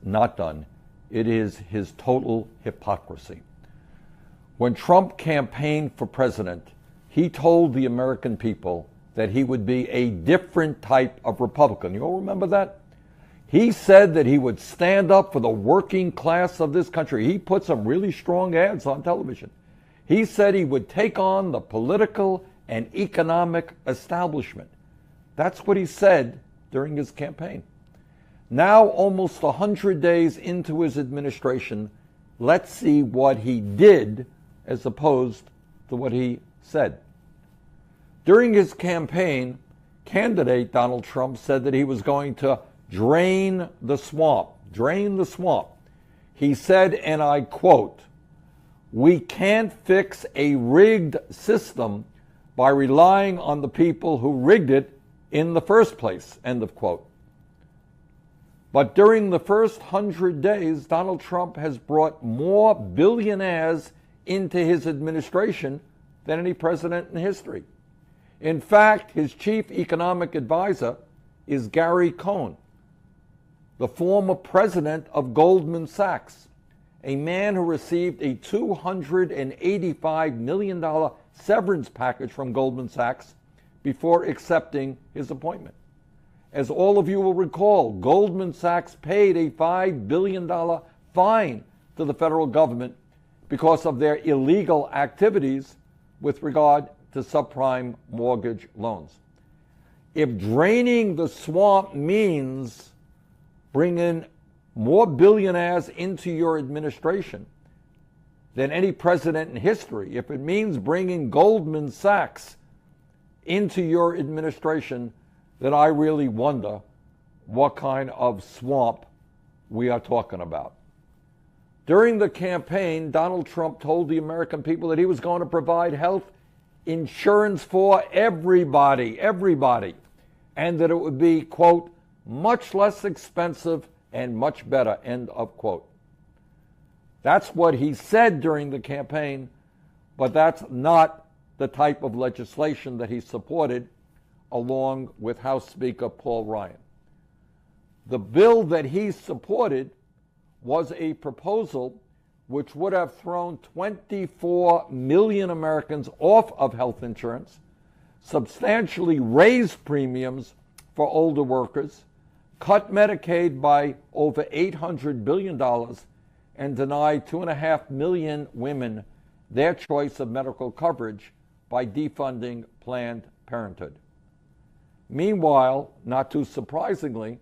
not done. It is his total hypocrisy. When Trump campaigned for president, he told the American people that he would be a different type of Republican. You all remember that? He said that he would stand up for the working class of this country. He put some really strong ads on television. He said he would take on the political and economic establishment. That's what he said during his campaign. Now, almost 100 days into his administration, let's see what he did as opposed to what he said. During his campaign, candidate Donald Trump said that he was going to drain the swamp. Drain the swamp. He said, and I quote, "We can't fix a rigged system by relying on the people who rigged it in the first place," end of quote. But during the first 100 days, Donald Trump has brought more billionaires into his administration than any president in history. In fact, his chief economic advisor is Gary Cohn, the former president of Goldman Sachs, a man who received a $285 million severance package from Goldman Sachs before accepting his appointment. As all of you will recall, Goldman Sachs paid a $5 billion fine to the federal government because of their illegal activities with regard to subprime mortgage loans. If draining the swamp means bringing more billionaires into your administration than any president in history, if it means bringing Goldman Sachs into your administration, then I really wonder what kind of swamp we are talking about. During the campaign, Donald Trump told the American people that he was going to provide health insurance for everybody, and that it would be, quote, much less expensive and much better, end of quote. That's what he said during the campaign, but that's not the type of legislation that he supported along with House Speaker Paul Ryan. The bill that he supported was a proposal which would have thrown 24 million Americans off of health insurance, substantially raised premiums for older workers, cut Medicaid by over $800 billion, and denied 2.5 million women their choice of medical coverage by defunding Planned Parenthood. Meanwhile, not too surprisingly,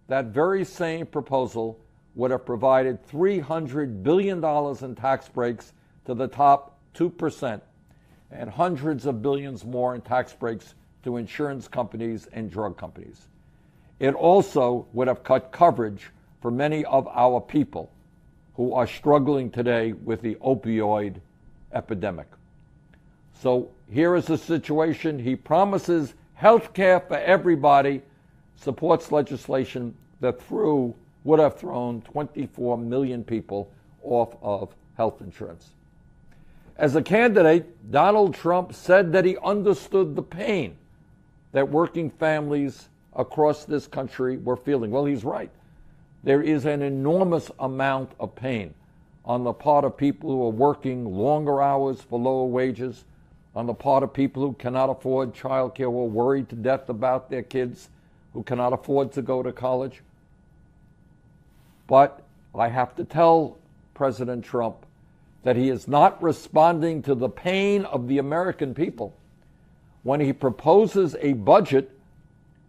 that very same proposal would have provided $300 billion in tax breaks to the top 2% and hundreds of billions more in tax breaks to insurance companies and drug companies. It also would have cut coverage for many of our people who are struggling today with the opioid epidemic. So here is the situation. He promises health care for everybody, supports legislation that would have thrown 24 million people off of health insurance. As a candidate, Donald Trump said that he understood the pain that working families across this country were feeling. Well, he's right. There is an enormous amount of pain on the part of people who are working longer hours for lower wages, on the part of people who cannot afford childcare, who are worried to death about their kids, who cannot afford to go to college. But I have to tell President Trump that he is not responding to the pain of the American people when he proposes a budget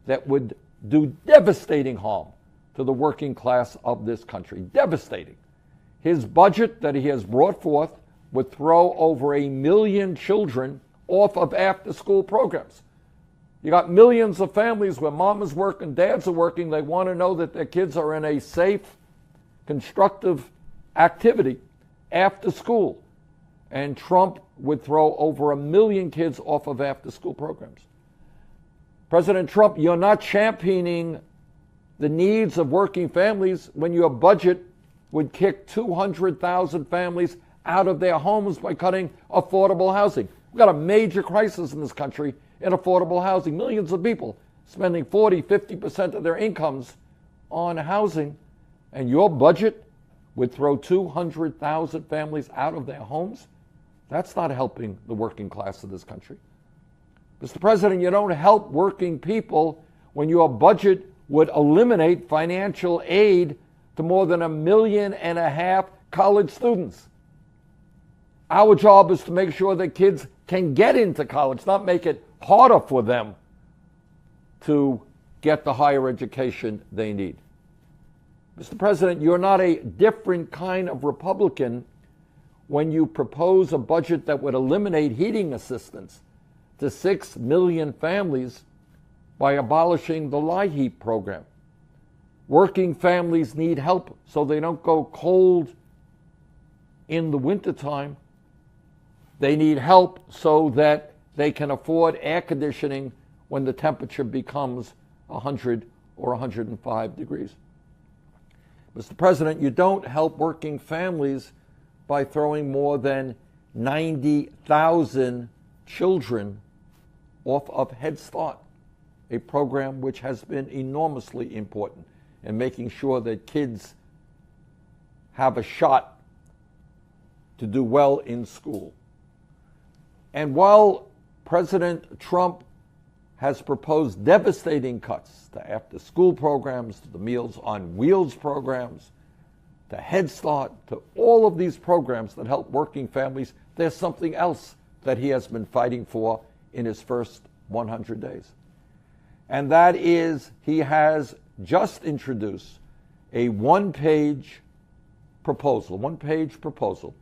that would do devastating harm to the working class of this country. Devastating. His budget that he has brought forth would throw over 1 million children off of after-school programs. You got millions of families where mom is working, dads are working. They want to know that their kids are in a safe, constructive activity after school. And Trump would throw over 1 million kids off of after-school programs. President Trump, you're not championing the needs of working families when your budget would kick 200,000 families out of their homes by cutting affordable housing. We've got a major crisis in this country in affordable housing. Millions of people spending 40, 50% of their incomes on housing, And your budget would throw 200,000 families out of their homes? That's not helping the working class of this country. Mr. President, you don't help working people when your budget would eliminate financial aid to more than 1.5 million college students. Our job is to make sure that kids can get into college, not make it harder for them to get the higher education they need. Mr. President, you're not a different kind of Republican when you propose a budget that would eliminate heating assistance to 6 million families by abolishing the LIHEAP program. Working families need help so they don't go cold in the wintertime. They need help so that they can afford air conditioning when the temperature becomes 100 or 105 degrees. Mr. President, you don't help working families by throwing more than 90,000 children off of Head Start, a program which has been enormously important in making sure that kids have a shot to do well in school. And while President Trump has proposed devastating cuts to after-school programs, to the Meals on Wheels programs, to Head Start, to all of these programs that help working families, there's something else that he has been fighting for in his first 100 days. And that is, he has just introduced a one-page proposal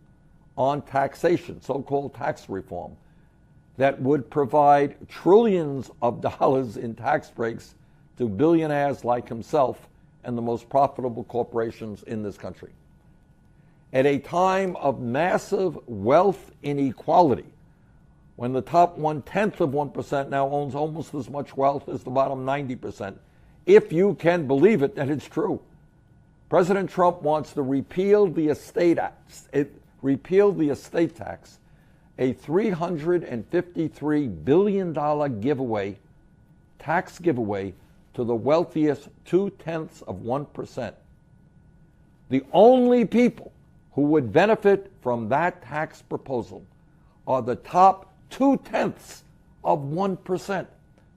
on taxation, so-called tax reform, that would provide trillions of dollars in tax breaks to billionaires like himself and the most profitable corporations in this country. At a time of massive wealth inequality, when the top 1/10 of 1% now owns almost as much wealth as the bottom 90%, if you can believe it, then it's true. President Trump wants to repeal the estate tax, a $353 billion tax giveaway to the wealthiest 0.2%. The only people who would benefit from that tax proposal are the top 0.2%.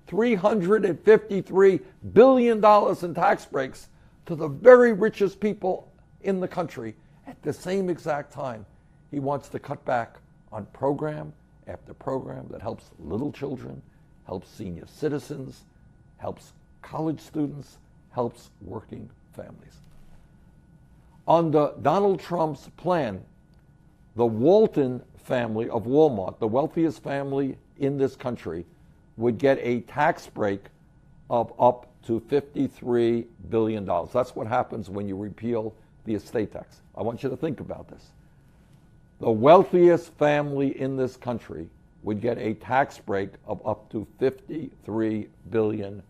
$353 billion in tax breaks to the very richest people in the country. At the same exact time, he wants to cut back on program after program that helps little children, helps senior citizens, helps college students, helps working families. Under Donald Trump's plan, the Walton family of Walmart, the wealthiest family in this country, would get a tax break of up to $53 billion. That's what happens when you repeal the estate tax. I want you to think about this. The wealthiest family in this country would get a tax break of up to $53 billion.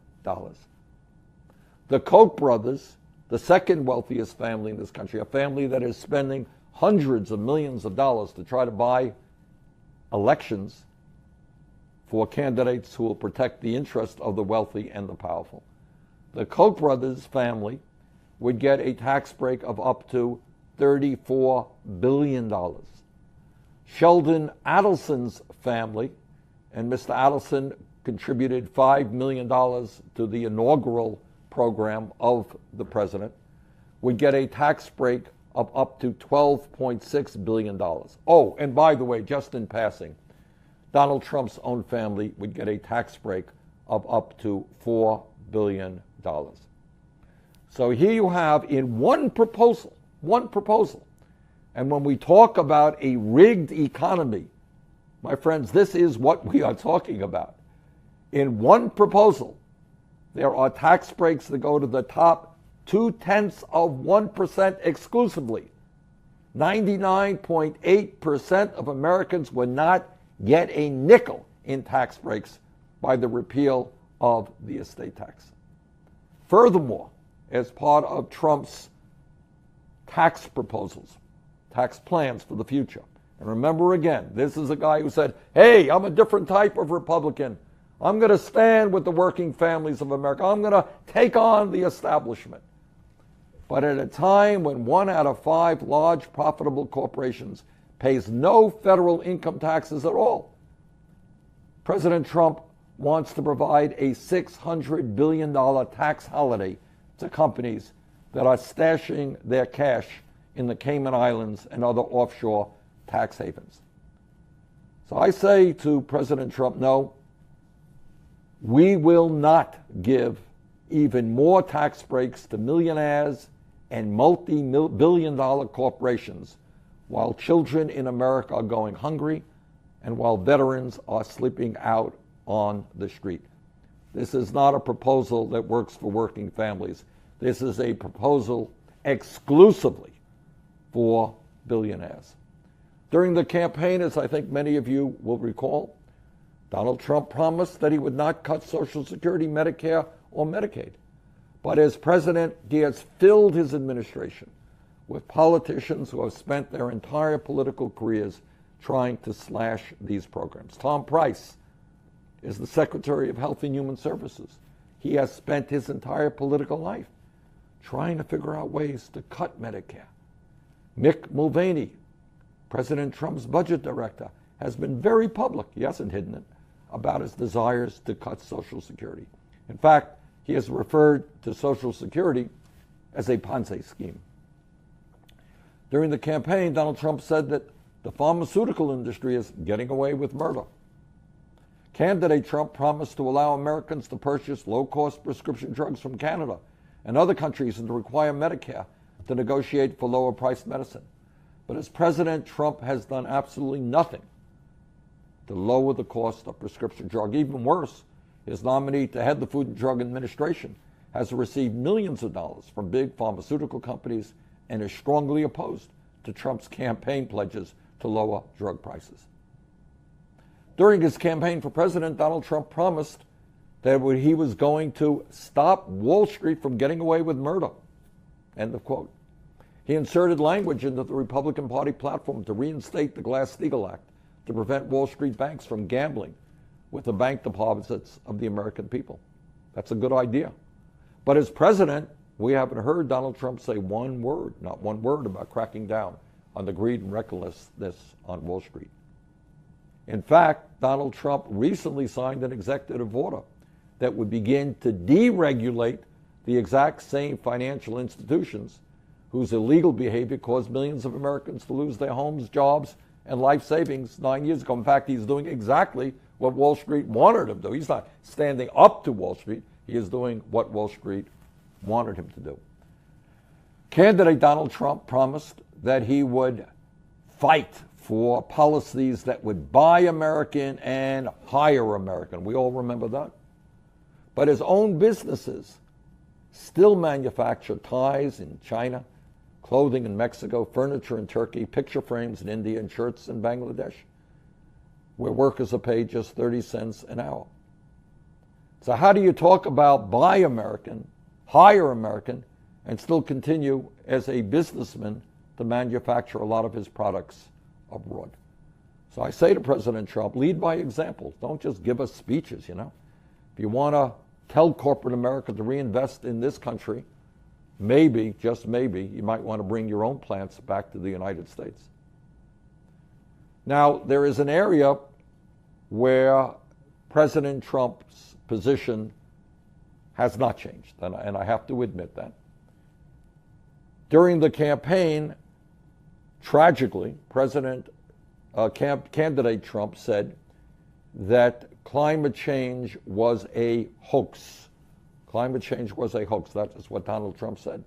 The Koch brothers, the second wealthiest family in this country, a family that is spending hundreds of millions of dollars to try to buy elections for candidates who will protect the interest of the wealthy and the powerful. The Koch brothers family would get a tax break of up to $34 billion. Sheldon Adelson's family, and Mr. Adelson contributed $5 million to the inaugural program of the president, would get a tax break of up to $12.6 billion. Oh, and by the way, just in passing, Donald Trump's own family would get a tax break of up to $4 billion. So here you have in one proposal, and when we talk about a rigged economy, my friends, this is what we are talking about. In one proposal, there are tax breaks that go to the top 0.2% exclusively. 99.8% of Americans would not get a nickel in tax breaks by the repeal of the estate tax. Furthermore, as part of Trump's tax proposals, tax plans for the future, and remember again, this is a guy who said, hey, I'm a different type of Republican. I'm going to stand with the working families of America. I'm going to take on the establishment. But at a time when 1 out of 5 large profitable corporations pays no federal income taxes at all, President Trump wants to provide a $600 billion tax holiday to companies that are stashing their cash in the Cayman Islands and other offshore tax havens. So I say to President Trump, no, we will not give even more tax breaks to millionaires and multi-billion-dollar corporations while children in America are going hungry and while veterans are sleeping out on the street. This is not a proposal that works for working families. This is a proposal exclusively for billionaires. During the campaign, as I think many of you will recall, Donald Trump promised that he would not cut Social Security, Medicare, or Medicaid. But as president, he has filled his administration with politicians who have spent their entire political careers trying to slash these programs. Tom Price is the Secretary of Health and Human Services. He has spent his entire political life trying to figure out ways to cut Medicare. Mick Mulvaney, President Trump's budget director, has been very public, he hasn't hidden it, about his desires to cut Social Security. In fact, he has referred to Social Security as a Ponzi scheme. During the campaign, Donald Trump said that the pharmaceutical industry is getting away with murder. Candidate Trump promised to allow Americans to purchase low-cost prescription drugs from Canada and other countries and to require Medicare to negotiate for lower-priced medicine. But as president, Trump has done absolutely nothing to lower the cost of prescription drug. Even worse, his nominee to head the Food and Drug Administration has received millions of dollars from big pharmaceutical companies and is strongly opposed to Trump's campaign pledges to lower drug prices. During his campaign for president, Donald Trump promised that he was going to stop Wall Street from getting away with murder. End of quote. He inserted language into the Republican Party platform to reinstate the Glass-Steagall Act to prevent Wall Street banks from gambling with the bank deposits of the American people. That's a good idea. But as president, we haven't heard Donald Trump say one word, not one word, about cracking down on the greed and recklessness on Wall Street. In fact, Donald Trump recently signed an executive order that would begin to deregulate the exact same financial institutions whose illegal behavior caused millions of Americans to lose their homes, jobs, and life savings 9 years ago. In fact, he's doing exactly what Wall Street wanted him to do. He's not standing up to Wall Street. He is doing what Wall Street wanted him to do. Candidate Donald Trump promised that he would fight for policies that would buy American and hire American. We all remember that. But his own businesses still manufacture ties in China, clothing in Mexico, furniture in Turkey, picture frames in India, and shirts in Bangladesh, where workers are paid just 30 cents an hour. So how do you talk about buy American, hire American, and still continue as a businessman to manufacture a lot of his products abroad? So I say to President Trump, lead by example. Don't just give us speeches, you know. If you want to tell corporate America to reinvest in this country, maybe, just maybe, you might want to bring your own plants back to the United States. Now, there is an area where President Trump's position has not changed, and I have to admit that. During the campaign, tragically, candidate Trump said that climate change was a hoax. Climate change was a hoax. That is what Donald Trump said.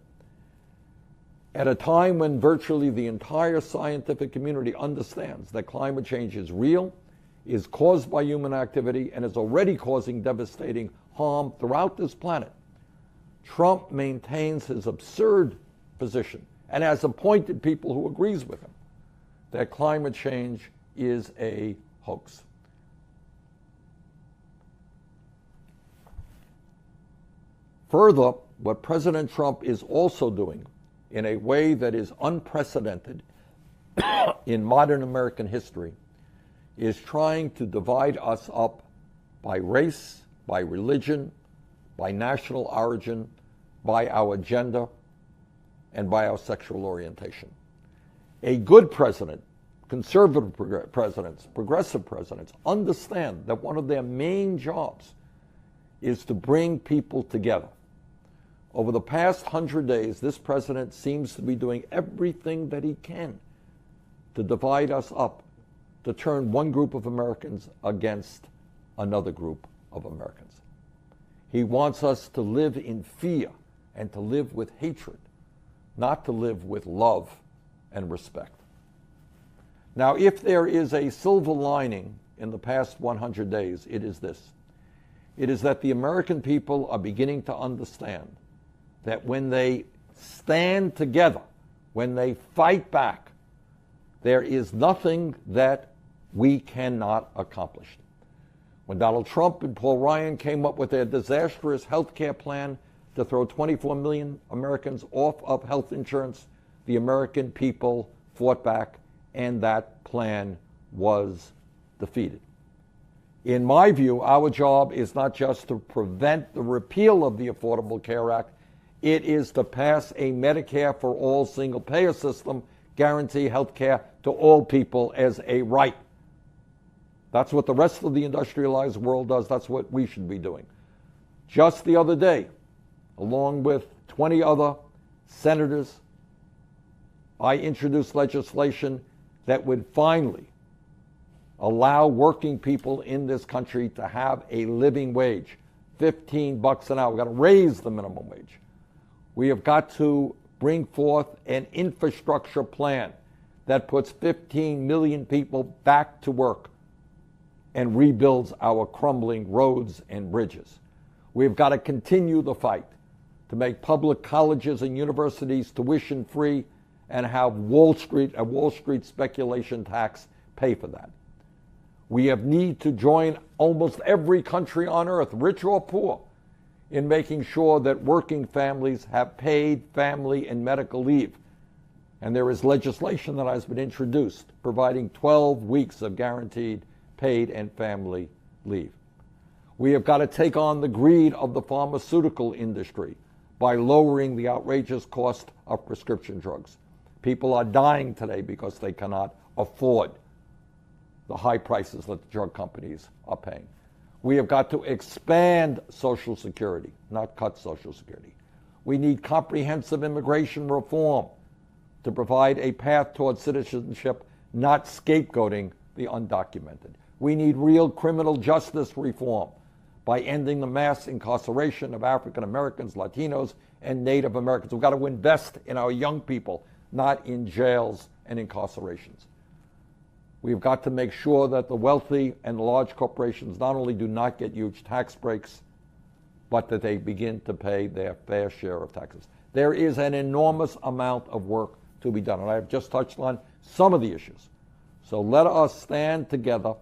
At a time when virtually the entire scientific community understands that climate change is real, is caused by human activity, and is already causing devastating harm throughout this planet, Trump maintains his absurd position and has appointed people who agrees with him that climate change is a hoax. Further, what President Trump is also doing in a way that is unprecedented in modern American history is trying to divide us up by race, by religion, by national origin, by our gender, and by our sexual orientation. A good president, conservative presidents, progressive presidents, understand that one of their main jobs is to bring people together. Over the past 100 days, this president seems to be doing everything that he can to divide us up, to turn one group of Americans against another group of Americans. He wants us to live in fear and to live with hatred, not to live with love and respect. Now, if there is a silver lining in the past 100 days, it is this. It is that the American people are beginning to understand that when they stand together, when they fight back, there is nothing that we cannot accomplish. When Donald Trump and Paul Ryan came up with their disastrous health care plan to throw 24 million Americans off of health insurance, the American people fought back, and that plan was defeated. In my view, our job is not just to prevent the repeal of the Affordable Care Act, it is to pass a Medicare for all single-payer system, guarantee health care to all people as a right. That's what the rest of the industrialized world does. That's what we should be doing. Just the other day, along with 20 other senators, I introduced legislation that would finally allow working people in this country to have a living wage, $15 an hour. We've got to raise the minimum wage. We have got to bring forth an infrastructure plan that puts 15 million people back to work and rebuilds our crumbling roads and bridges. We've got to continue the fight to make public colleges and universities tuition free and have a Wall Street speculation tax pay for that. We have need to join almost every country on earth, rich or poor, in making sure that working families have paid family and medical leave. And there is legislation that has been introduced providing 12 weeks of guaranteed paid and family leave. We have got to take on the greed of the pharmaceutical industry by lowering the outrageous cost of prescription drugs. People are dying today because they cannot afford the high prices that the drug companies are paying. We have got to expand Social Security, not cut Social Security. We need comprehensive immigration reform to provide a path towards citizenship, not scapegoating the undocumented. We need real criminal justice reform by ending the mass incarceration of African Americans, Latinos, and Native Americans. We've got to invest in our young people, not in jails and incarcerations. We've got to make sure that the wealthy and the large corporations not only do not get huge tax breaks, but that they begin to pay their fair share of taxes. There is an enormous amount of work to be done, and I have just touched on some of the issues. So let us stand together.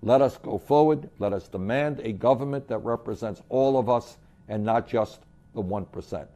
Let us go forward. Let us demand a government that represents all of us and not just the 1%.